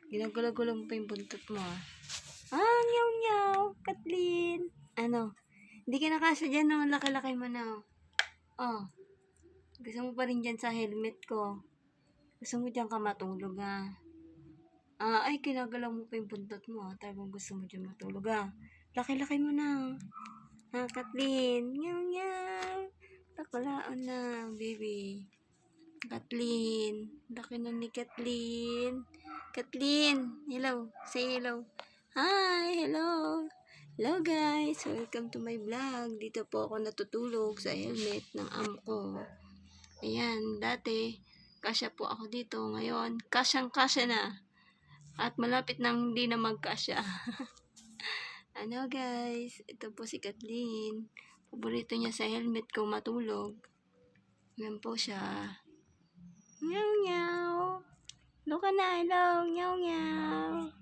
Ginagalaw mo pa yung buntot mo ah. Ah, nyaw nyaw, Kathleen. Ano? Hindi ka nakasya dyan no, laki-laki mo na. Oh. Gusto mo pa rin dyan sa helmet ko. Gusto mo dyan ka matulog ah. Ay, kinagalaw mo pa yung buntot mo ah. Talagang gusto mo dyan matulog ah. Laki-laki mo na. Kathleen. Nyaw nyaw. Takalaon na, baby. Kathleen. Laki na ni Kathleen. Kathleen. Hello. Say hello. Hi. Hello. Hello guys. Welcome to my vlog. Dito po ako natutulog sa helmet ng amo ko. Ayan. Dati, kasya po ako dito. Ngayon, kasyang-kasya na. At malapit nang hindi na magkasya. Ano guys. Ito po si Kathleen. Paborito niya sa helmet ko matulog. Yan po siya. Meow meow. Look na, hello. Meow meow.